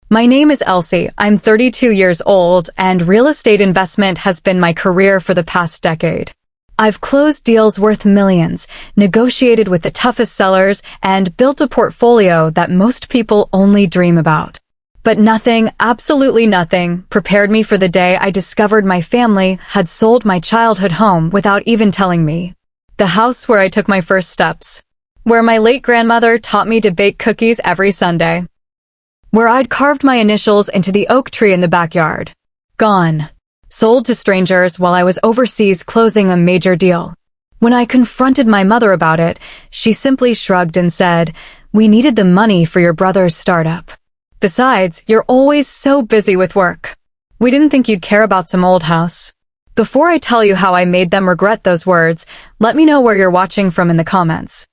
My name is Elsie. I'm 32 years old, and real estate investment has been my career for the past decade. I've closed deals worth millions, negotiated with the toughest sellers, and built a portfolio that most people only dream about. But nothing, absolutely nothing, prepared me for the day I discovered my family had sold my childhood home without even telling me. The house where I took my first steps. Where my late grandmother taught me to bake cookies every Sunday. Where I'd carved my initials into the oak tree in the backyard. Gone. Sold to strangers while I was overseas closing a major deal. When I confronted my mother about it, she simply shrugged and said, "We needed the money for your brother's startup. Besides, you're always so busy with work. We didn't think you'd care about some old house." Before I tell you how I made them regret those words, let me know where you're watching from in the comments.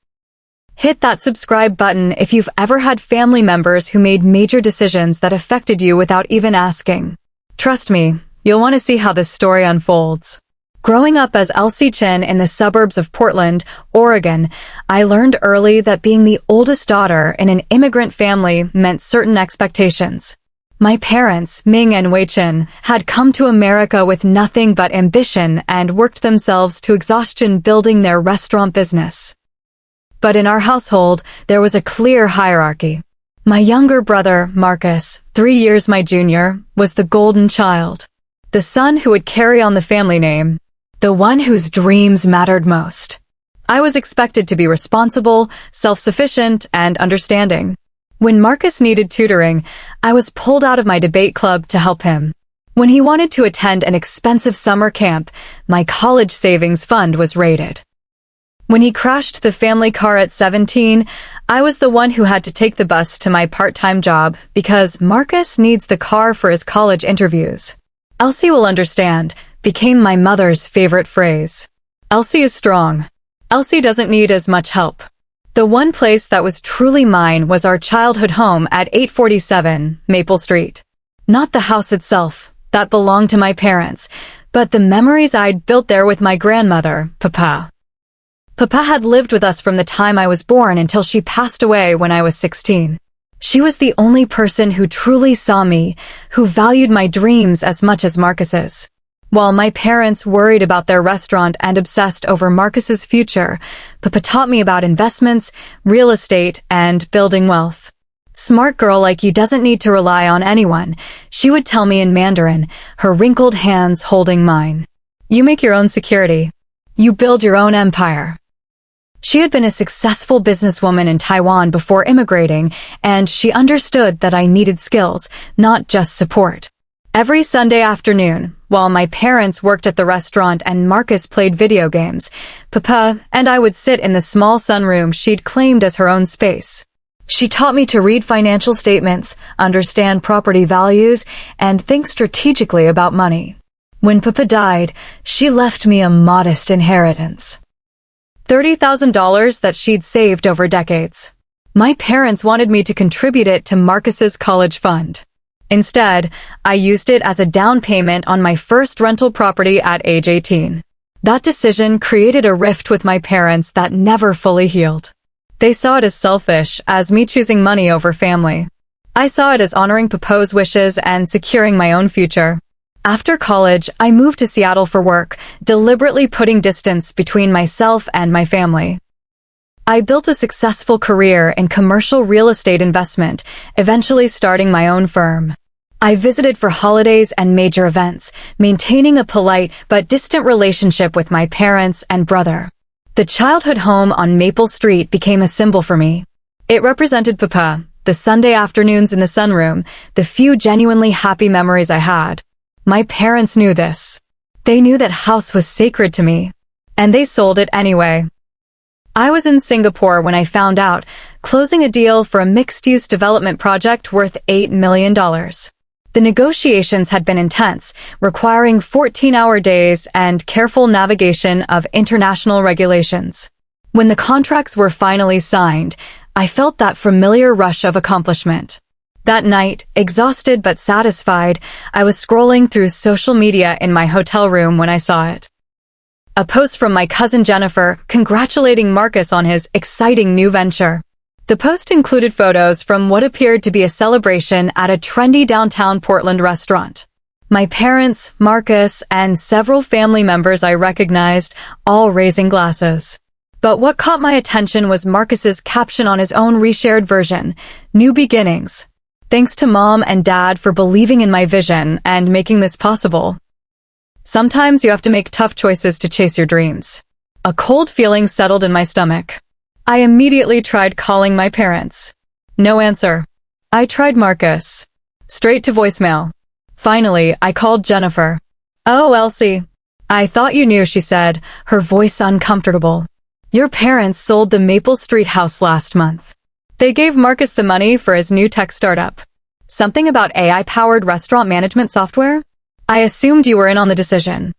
Hit that subscribe button if you've ever had family members who made major decisions that affected you without even asking. Trust me, you'll want to see how this story unfolds. Growing up as Elsie Chin in the suburbs of Portland, Oregon, I learned early that being the oldest daughter in an immigrant family meant certain expectations. My parents, Ming and Wei Chin, had come to America with nothing but ambition and worked themselves to exhaustion building their restaurant business. But in our household, there was a clear hierarchy. My younger brother, Marcus, 3 years my junior, was the golden child. The son who would carry on the family name. The one whose dreams mattered most. I was expected to be responsible, self-sufficient, and understanding. When Marcus needed tutoring, I was pulled out of my debate club to help him. When he wanted to attend an expensive summer camp, my college savings fund was raided. When he crashed the family car at 17, I was the one who had to take the bus to my part-time job because Marcus needs the car for his college interviews. Elsie will understand, became my mother's favorite phrase. Elsie is strong. Elsie doesn't need as much help. The one place that was truly mine was our childhood home at 847 Maple Street. Not the house itself, that belonged to my parents, but the memories I'd built there with my grandmother, Papa. Papa had lived with us from the time I was born until she passed away when I was 16. She was the only person who truly saw me, who valued my dreams as much as Marcus's. While my parents worried about their restaurant and obsessed over Marcus's future, Papa taught me about investments, real estate, and building wealth. Smart girl like you doesn't need to rely on anyone, she would tell me in Mandarin, her wrinkled hands holding mine. You make your own security. You build your own empire. She had been a successful businesswoman in Taiwan before immigrating, and she understood that I needed skills, not just support. Every Sunday afternoon, while my parents worked at the restaurant and Marcus played video games, Papa and I would sit in the small sunroom she'd claimed as her own space. She taught me to read financial statements, understand property values, and think strategically about money. When Papa died, she left me a modest inheritance. $30,000 that she'd saved over decades. My parents wanted me to contribute it to Marcus's college fund. Instead, I used it as a down payment on my first rental property at age 18. That decision created a rift with my parents that never fully healed. They saw it as selfish, as me choosing money over family. I saw it as honoring Papa's wishes and securing my own future. After college, I moved to Seattle for work, deliberately putting distance between myself and my family. I built a successful career in commercial real estate investment, eventually starting my own firm. I visited for holidays and major events, maintaining a polite but distant relationship with my parents and brother. The childhood home on Maple Street became a symbol for me. It represented Papa, the Sunday afternoons in the sunroom, the few genuinely happy memories I had. My parents knew this. They knew that house was sacred to me. And they sold it anyway. I was in Singapore when I found out, closing a deal for a mixed-use development project worth $8 million. The negotiations had been intense, requiring 14-hour days and careful navigation of international regulations. When the contracts were finally signed, I felt that familiar rush of accomplishment. That night, exhausted but satisfied, I was scrolling through social media in my hotel room when I saw it. A post from my cousin Jennifer congratulating Marcus on his exciting new venture. The post included photos from what appeared to be a celebration at a trendy downtown Portland restaurant. My parents, Marcus, and several family members I recognized, all raising glasses. But what caught my attention was Marcus's caption on his own reshared version, "New Beginnings. Thanks to Mom and Dad for believing in my vision and making this possible." Sometimes you have to make tough choices to chase your dreams. A cold feeling settled in my stomach. I immediately tried calling my parents. No answer. I tried Marcus. Straight to voicemail. Finally, I called Jennifer. "Oh, Elsie. I thought you knew," she said, her voice uncomfortable. "Your parents sold the Maple Street house last month. They gave Marcus the money for his new tech startup. Something about AI-powered restaurant management software? I assumed you were in on the decision."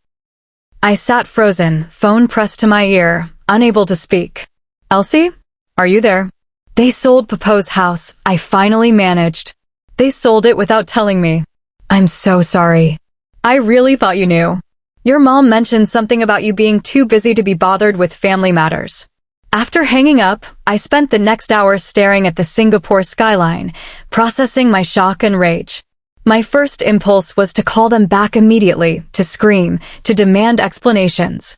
I sat frozen, phone pressed to my ear, unable to speak. "Elsie? Are you there?" "They sold Papo's house. I finally managed." "They sold it without telling me." "I'm so sorry." "I really thought you knew. Your mom mentioned something about you being too busy to be bothered with family matters." After hanging up, I spent the next hour staring at the Singapore skyline, processing my shock and rage. My first impulse was to call them back immediately, to scream, to demand explanations.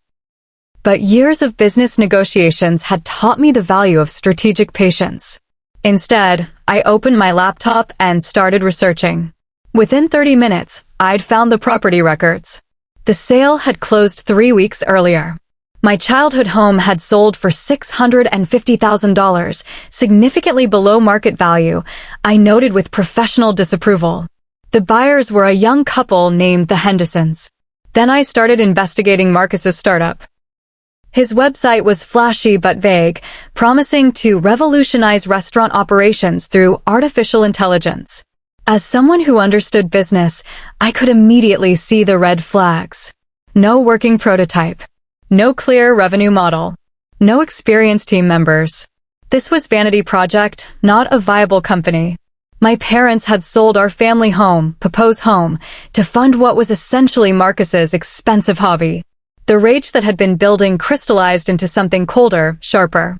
But years of business negotiations had taught me the value of strategic patience. Instead, I opened my laptop and started researching. Within 30 minutes, I'd found the property records. The sale had closed 3 weeks earlier. My childhood home had sold for $650,000, significantly below market value, I noted with professional disapproval. The buyers were a young couple named the Hendersons. Then I started investigating Marcus's startup. His website was flashy but vague, promising to revolutionize restaurant operations through artificial intelligence. As someone who understood business, I could immediately see the red flags. No working prototype. No clear revenue model. No experienced team members. This was vanity project, not a viable company. My parents had sold our family home, Papo's home, to fund what was essentially Marcus's expensive hobby. The rage that had been building crystallized into something colder, sharper.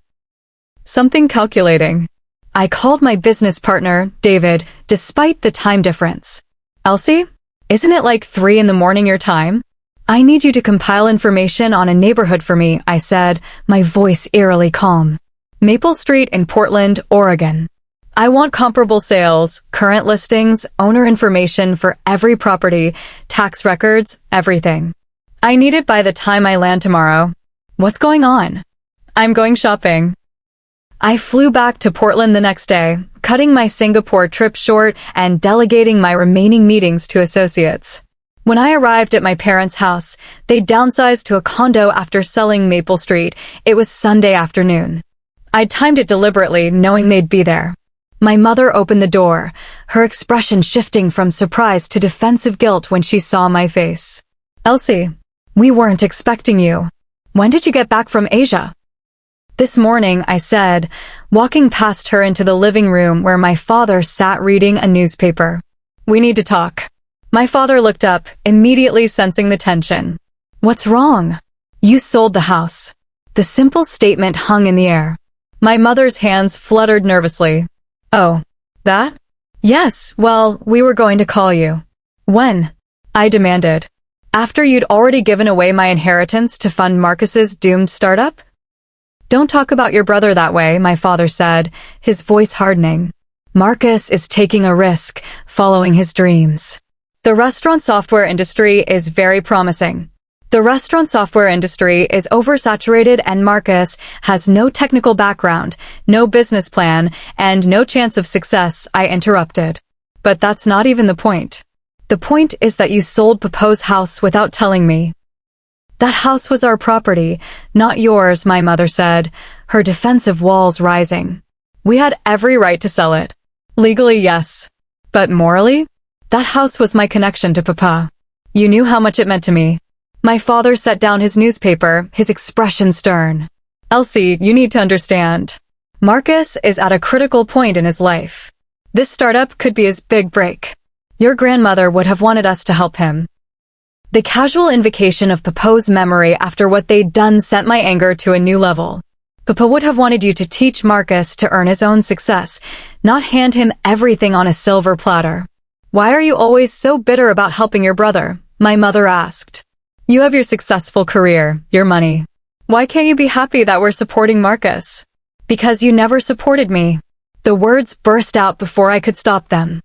Something calculating. I called my business partner, David, despite the time difference. "Elsie? Isn't it like 3 in the morning your time? I need you to compile information on a neighborhood for me," I said, my voice eerily calm. "Maple Street in Portland, Oregon. I want comparable sales, current listings, owner information for every property, tax records, everything. I need it by the time I land tomorrow." "What's going on?" "I'm going shopping." I flew back to Portland the next day, cutting my Singapore trip short and delegating my remaining meetings to associates. When I arrived at my parents' house, they downsized to a condo after selling Maple Street. It was Sunday afternoon. I'd timed it deliberately, knowing they'd be there. My mother opened the door, her expression shifting from surprise to defensive guilt when she saw my face. "Elsie, we weren't expecting you. When did you get back from Asia?" "This morning," I said, walking past her into the living room where my father sat reading a newspaper. "We need to talk." My father looked up, immediately sensing the tension. "What's wrong?" "You sold the house." The simple statement hung in the air. My mother's hands fluttered nervously. "Oh, that?" "Yes, well, we were going to call you." "When?" I demanded. "After you'd already given away my inheritance to fund Marcus's doomed startup?" "Don't talk about your brother that way," my father said, his voice hardening. "Marcus is taking a risk, following his dreams. The restaurant software industry is very promising. The restaurant software industry is oversaturated and Marcus has no technical background, no business plan, and no chance of success," I interrupted. "But that's not even the point. The point is that you sold Papo's house without telling me." "That house was our property, not yours," my mother said, her defensive walls rising. "We had every right to sell it. Legally, yes. But morally? That house was my connection to Papa. You knew how much it meant to me." My father set down his newspaper, his expression stern. "Elsie, you need to understand. Marcus is at a critical point in his life. This startup could be his big break. Your grandmother would have wanted us to help him." The casual invocation of Papo's memory after what they'd done sent my anger to a new level. Papa would have wanted you to teach Marcus to earn his own success, not hand him everything on a silver platter. Why are you always so bitter about helping your brother? My mother asked. You have your successful career, your money. Why can't you be happy that we're supporting Marcus? Because you never supported me. The words burst out before I could stop them.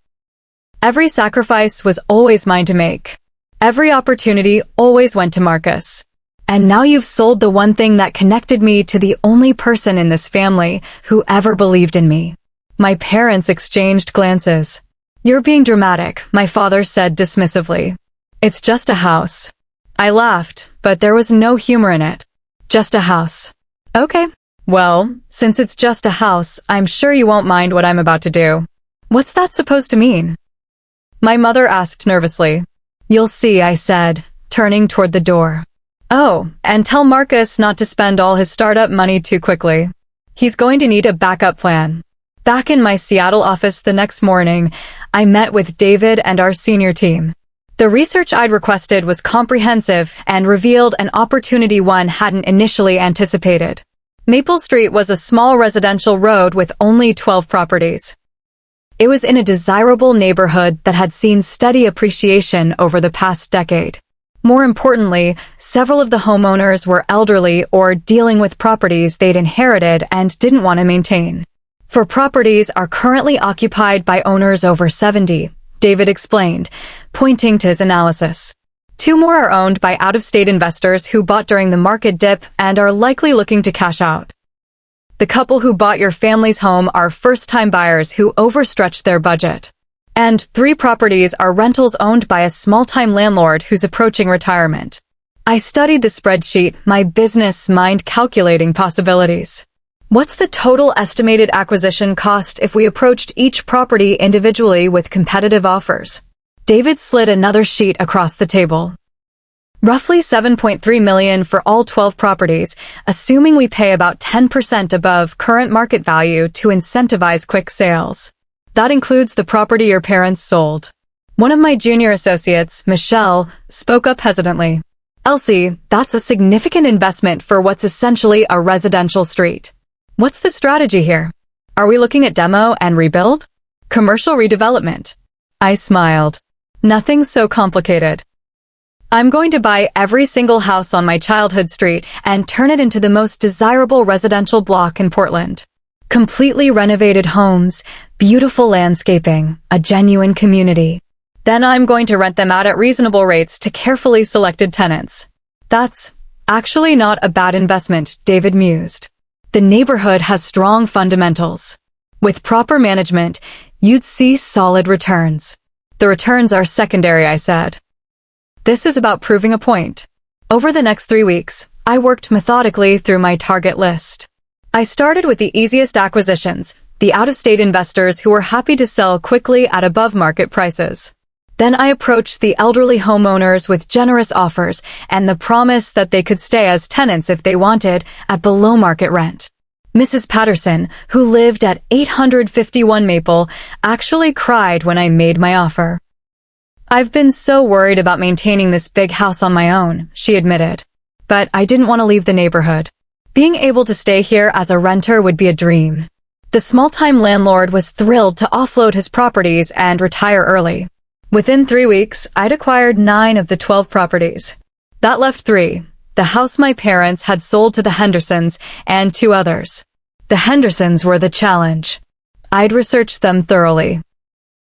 Every sacrifice was always mine to make. Every opportunity always went to Marcus. And now you've sold the one thing that connected me to the only person in this family who ever believed in me. My parents exchanged glances. You're being dramatic, my father said dismissively. It's just a house. I laughed, but there was no humor in it. Just a house. Okay. Well, since it's just a house, I'm sure you won't mind what I'm about to do. What's that supposed to mean? My mother asked nervously. You'll see, I said, turning toward the door. Oh, and tell Marcus not to spend all his startup money too quickly. He's going to need a backup plan. Back in my Seattle office the next morning, I met with David and our senior team. The research I'd requested was comprehensive and revealed an opportunity one hadn't initially anticipated. Maple Street was a small residential road with only 12 properties. It was in a desirable neighborhood that had seen steady appreciation over the past decade. More importantly, several of the homeowners were elderly or dealing with properties they'd inherited and didn't want to maintain. 4 properties are currently occupied by owners over 70, David explained, pointing to his analysis. 2 more are owned by out-of-state investors who bought during the market dip and are likely looking to cash out. The couple who bought your family's home are first-time buyers who overstretched their budget. And 3 properties are rentals owned by a small-time landlord who's approaching retirement. I studied the spreadsheet, my business mind calculating possibilities. What's the total estimated acquisition cost if we approached each property individually with competitive offers? David slid another sheet across the table. Roughly $7.3 million for all 12 properties, assuming we pay about 10% above current market value to incentivize quick sales. That includes the property your parents sold. One of my junior associates, Michelle, spoke up hesitantly. Elsie, that's a significant investment for what's essentially a residential street. What's the strategy here? Are we looking at demo and rebuild? Commercial redevelopment? I smiled. Nothing so complicated. I'm going to buy every single house on my childhood street and turn it into the most desirable residential block in Portland. Completely renovated homes, beautiful landscaping, a genuine community. Then I'm going to rent them out at reasonable rates to carefully selected tenants. That's actually not a bad investment, David mused. The neighborhood has strong fundamentals. With proper management, you'd see solid returns. The returns are secondary, I said. This is about proving a point. Over the next 3 weeks, I worked methodically through my target list. I started with the easiest acquisitions, the out-of-state investors who were happy to sell quickly at above-market prices. Then I approached the elderly homeowners with generous offers and the promise that they could stay as tenants if they wanted at below-market rent. Mrs. Patterson, who lived at 851 Maple, actually cried when I made my offer. I've been so worried about maintaining this big house on my own, she admitted. But I didn't want to leave the neighborhood. Being able to stay here as a renter would be a dream. The small-time landlord was thrilled to offload his properties and retire early. Within 3 weeks, I'd acquired 9 of the 12 properties. That left 3, the house my parents had sold to the Hendersons and 2 others. The Hendersons were the challenge. I'd researched them thoroughly.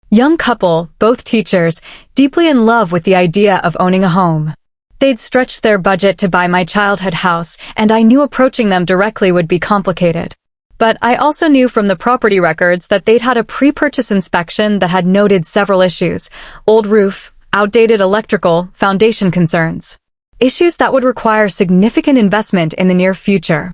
Young couple, both teachers, deeply in love with the idea of owning a home. They'd stretched their budget to buy my childhood house, and I knew approaching them directly would be complicated. But I also knew from the property records that they'd had a pre-purchase inspection that had noted several issues: old roof, outdated electrical, foundation concerns. Issues that would require significant investment in the near future.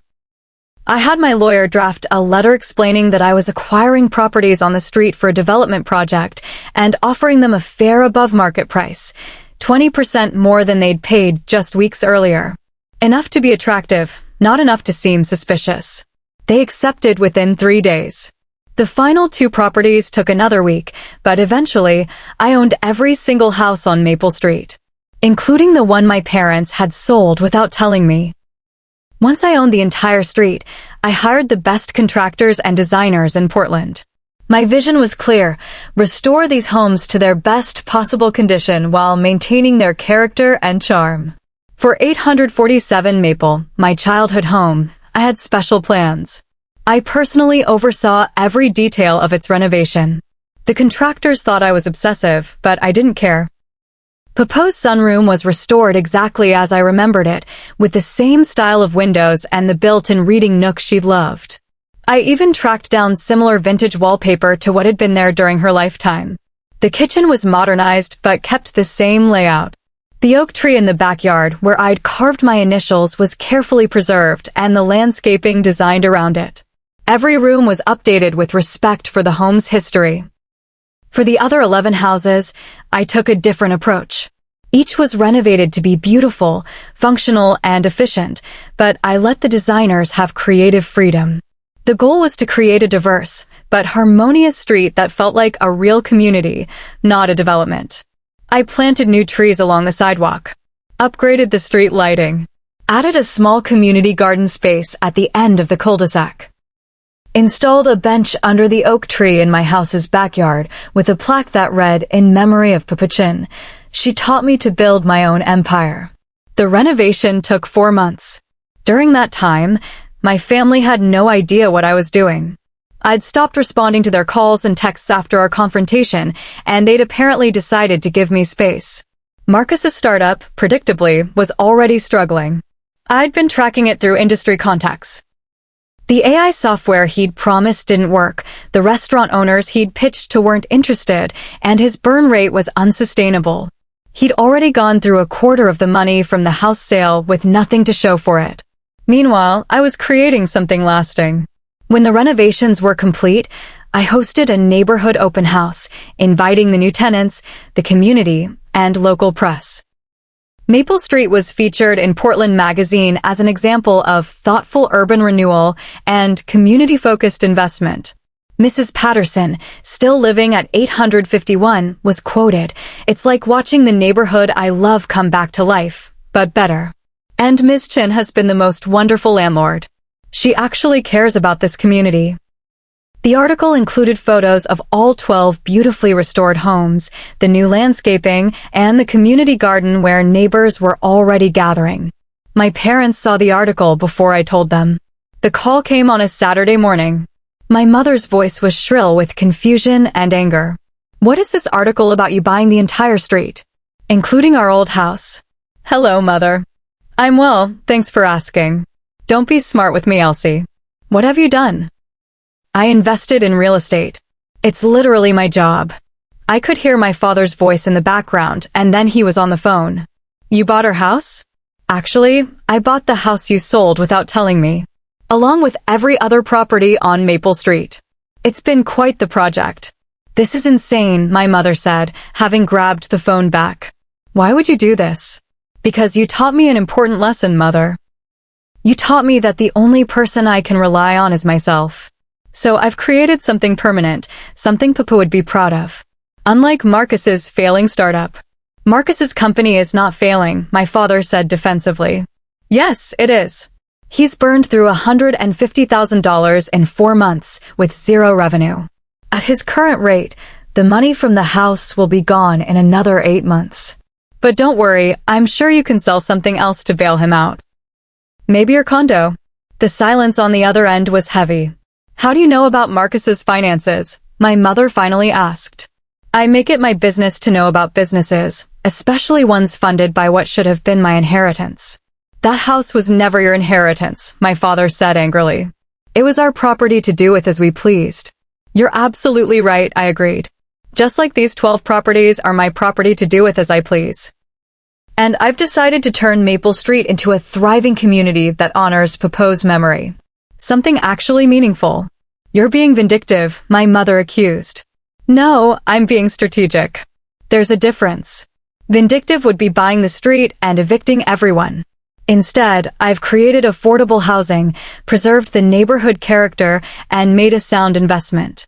I had my lawyer draft a letter explaining that I was acquiring properties on the street for a development project and offering them a fair above-market price, 20% more than they'd paid just weeks earlier. Enough to be attractive, not enough to seem suspicious. They accepted within 3 days. The final 2 properties took another week, but eventually, I owned every single house on Maple Street, including the one my parents had sold without telling me. Once I owned the entire street, I hired the best contractors and designers in Portland. My vision was clear: restore these homes to their best possible condition while maintaining their character and charm. For 847 Maple, my childhood home, I had special plans. I personally oversaw every detail of its renovation. The contractors thought I was obsessive, but I didn't care. Papo's sunroom was restored exactly as I remembered it, with the same style of windows and the built-in reading nook she loved. I even tracked down similar vintage wallpaper to what had been there during her lifetime. The kitchen was modernized but kept the same layout. The oak tree in the backyard, where I'd carved my initials, was carefully preserved and the landscaping designed around it. Every room was updated with respect for the home's history. For the other 11 houses, I took a different approach. Each was renovated to be beautiful, functional, and efficient, but I let the designers have creative freedom. The goal was to create a diverse, but harmonious street that felt like a real community, not a development. I planted new trees along the sidewalk, upgraded the street lighting, added a small community garden space at the end of the cul-de-sac, installed a bench under the oak tree in my house's backyard with a plaque that read, "In memory of Papa Chin. She taught me to build my own empire." The renovation took 4 months. During that time, my family had no idea what I was doing. I'd stopped responding to their calls and texts after our confrontation, and they'd apparently decided to give me space. Marcus's startup, predictably, was already struggling. I'd been tracking it through industry contacts. The AI software he'd promised didn't work, the restaurant owners he'd pitched to weren't interested, and his burn rate was unsustainable. He'd already gone through a quarter of the money from the house sale with nothing to show for it. Meanwhile, I was creating something lasting. When the renovations were complete, I hosted a neighborhood open house, inviting the new tenants, the community, and local press. Maple Street was featured in Portland Magazine as an example of thoughtful urban renewal and community-focused investment. Mrs. Patterson, still living at 851, was quoted, "It's like watching the neighborhood I love come back to life, but better." And Ms. Chin has been the most wonderful landlord. She actually cares about this community. The article included photos of all 12 beautifully restored homes, the new landscaping, and the community garden where neighbors were already gathering. My parents saw the article before I told them. The call came on a Saturday morning. My mother's voice was shrill with confusion and anger. "What is this article about you buying the entire street, including our old house?" "Hello, Mother. I'm well, thanks for asking. Don't be smart with me, Elsie. What have you done?" "I invested in real estate. It's literally my job." I could hear my father's voice in the background, and then he was on the phone. "You bought our house?" "Actually, I bought the house you sold without telling me, along with every other property on Maple Street. It's been quite the project." "This is insane," my mother said, having grabbed the phone back. "Why would you do this?" "Because you taught me an important lesson, Mother. You taught me that the only person I can rely on is myself. So I've created something permanent, something Papa would be proud of. Unlike Marcus's failing startup." "Marcus's company is not failing," my father said defensively. "Yes, it is. He's burned through $150,000 in 4 months with zero revenue. At his current rate, the money from the house will be gone in another 8 months. But don't worry, I'm sure you can sell something else to bail him out. Maybe your condo." The silence on the other end was heavy. "How do you know about Marcus's finances?" my mother finally asked. "I make it my business to know about businesses, especially ones funded by what should have been my inheritance." "That house was never your inheritance," my father said angrily. "It was our property to do with as we pleased." "You're absolutely right," I agreed. "Just like these 12 properties are my property to do with as I please. And I've decided to turn Maple Street into a thriving community that honors Papo's memory. Something actually meaningful." "You're being vindictive," my mother accused. "No, I'm being strategic. There's a difference. Vindictive would be buying the street and evicting everyone. Instead, I've created affordable housing, preserved the neighborhood character, and made a sound investment.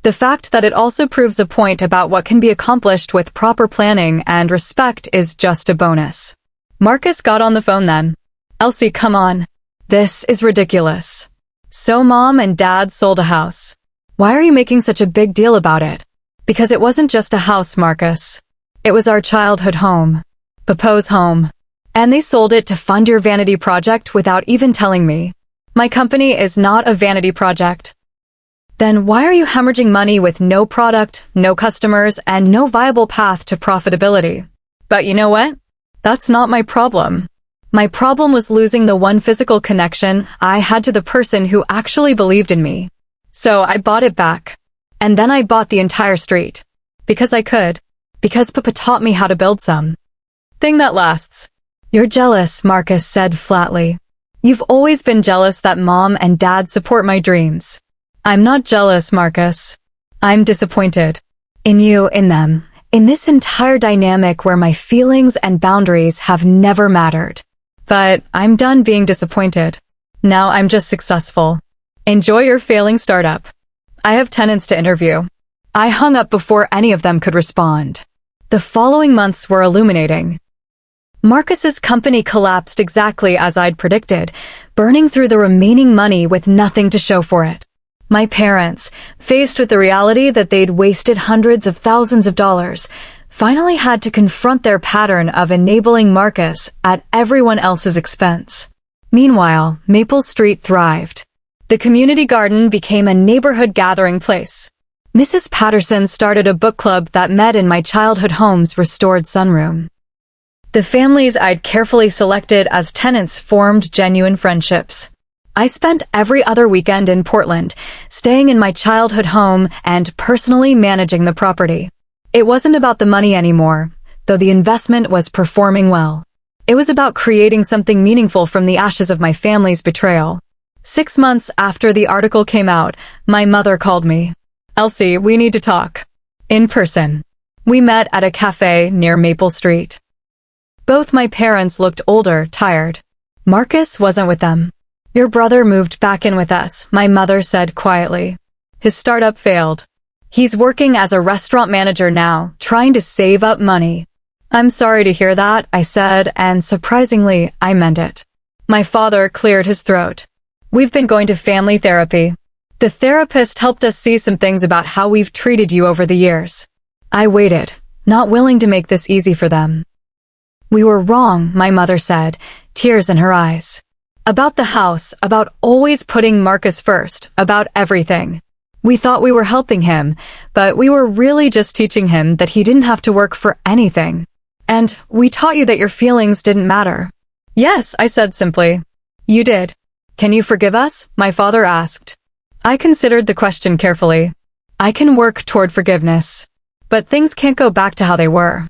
The fact that it also proves a point about what can be accomplished with proper planning and respect is just a bonus." Marcus got on the phone then. "Elsie, come on. This is ridiculous. So Mom and Dad sold a house. Why are you making such a big deal about it? Because it wasn't just a house, Marcus. It was our childhood home. Papo's home. And they sold it to fund your vanity project without even telling me. My company is not a vanity project. Then why are you hemorrhaging money with no product, no customers, and no viable path to profitability? But you know what? That's not my problem. My problem was losing the one physical connection I had to the person who actually believed in me. So I bought it back. And then I bought the entire street. Because I could. Because Papa taught me how to build some thing that lasts. You're jealous, Marcus said flatly. You've always been jealous that Mom and Dad support my dreams. I'm not jealous, Marcus. I'm disappointed. In you, in them. In this entire dynamic where my feelings and boundaries have never mattered. But I'm done being disappointed. Now I'm just successful. Enjoy your failing startup. I have tenants to interview. I hung up before any of them could respond. The following months were illuminating. Marcus's company collapsed exactly as I'd predicted, burning through the remaining money with nothing to show for it. My parents, faced with the reality that they'd wasted hundreds of thousands of dollars, finally had to confront their pattern of enabling Marcus at everyone else's expense. Meanwhile, Maple Street thrived. The community garden became a neighborhood gathering place. Mrs. Patterson started a book club that met in my childhood home's restored sunroom. The families I'd carefully selected as tenants formed genuine friendships. I spent every other weekend in Portland, staying in my childhood home and personally managing the property. It wasn't about the money anymore, though the investment was performing well. It was about creating something meaningful from the ashes of my family's betrayal. 6 months after the article came out, my mother called me. Elsie, we need to talk. In person. We met at a cafe near Maple Street. Both my parents looked older, tired. Marcus wasn't with them. Your brother moved back in with us, my mother said quietly. His startup failed. He's working as a restaurant manager now, trying to save up money. I'm sorry to hear that, I said, and surprisingly, I meant it. My father cleared his throat. We've been going to family therapy. The therapist helped us see some things about how we've treated you over the years. I waited, not willing to make this easy for them. We were wrong, my mother said, tears in her eyes. About the house, about always putting Marcus first, about everything. We thought we were helping him, but we were really just teaching him that he didn't have to work for anything. And we taught you that your feelings didn't matter. Yes, I said simply. You did. Can you forgive us? My father asked. I considered the question carefully. I can work toward forgiveness. But things can't go back to how they were.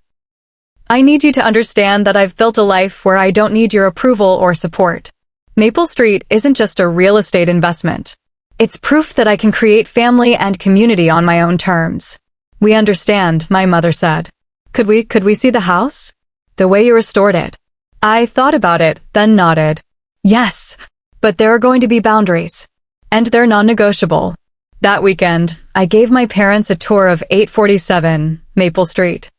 I need you to understand that I've built a life where I don't need your approval or support. Maple Street isn't just a real estate investment. It's proof that I can create family and community on my own terms. We understand, my mother said. Could we see the house? The way you restored it. I thought about it, then nodded. Yes, but there are going to be boundaries. And they're non-negotiable. That weekend, I gave my parents a tour of 847 Maple Street.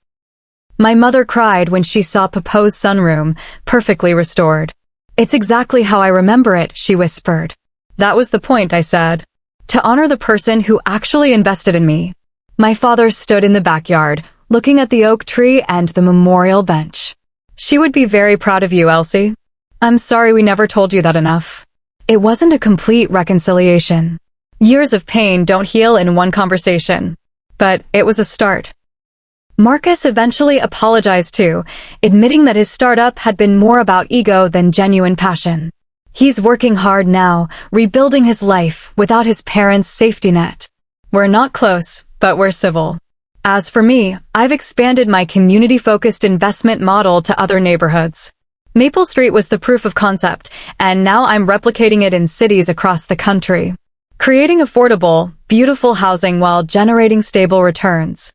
My mother cried when she saw Papo's sunroom, perfectly restored. It's exactly how I remember it, she whispered. That was the point, I said. To honor the person who actually invested in me. My father stood in the backyard, looking at the oak tree and the memorial bench. She would be very proud of you, Elsie. I'm sorry we never told you that enough. It wasn't a complete reconciliation. Years of pain don't heal in one conversation. But it was a start. Marcus eventually apologized too, admitting that his startup had been more about ego than genuine passion. He's working hard now, rebuilding his life without his parents' safety net. We're not close, but we're civil. As for me, I've expanded my community-focused investment model to other neighborhoods. Maple Street was the proof of concept, and now I'm replicating it in cities across the country. Creating affordable, beautiful housing while generating stable returns.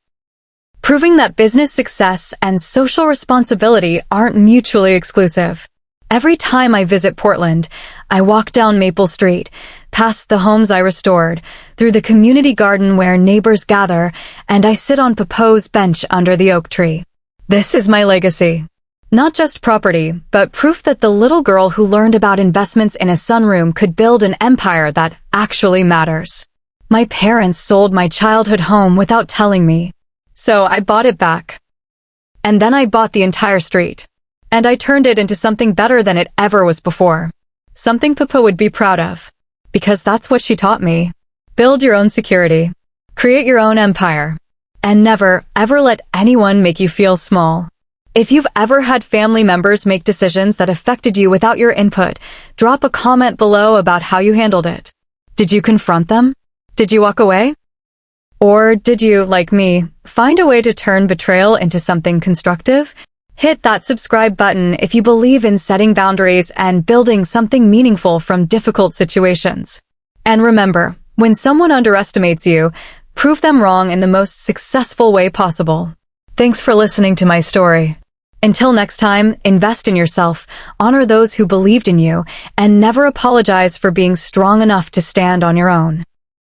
Proving that business success and social responsibility aren't mutually exclusive. Every time I visit Portland, I walk down Maple Street, past the homes I restored, through the community garden where neighbors gather, and I sit on Papo's bench under the oak tree. This is my legacy. Not just property, but proof that the little girl who learned about investments in a sunroom could build an empire that actually matters. My parents sold my childhood home without telling me, so I bought it back. And then I bought the entire street. And I turned it into something better than it ever was before. Something Papa would be proud of. Because that's what she taught me. Build your own security. Create your own empire. And never, ever let anyone make you feel small. If you've ever had family members make decisions that affected you without your input, drop a comment below about how you handled it. Did you confront them? Did you walk away? Or did you, like me, find a way to turn betrayal into something constructive? Hit that subscribe button if you believe in setting boundaries and building something meaningful from difficult situations. And remember, when someone underestimates you, prove them wrong in the most successful way possible. Thanks for listening to my story. Until next time, invest in yourself, honor those who believed in you, and never apologize for being strong enough to stand on your own.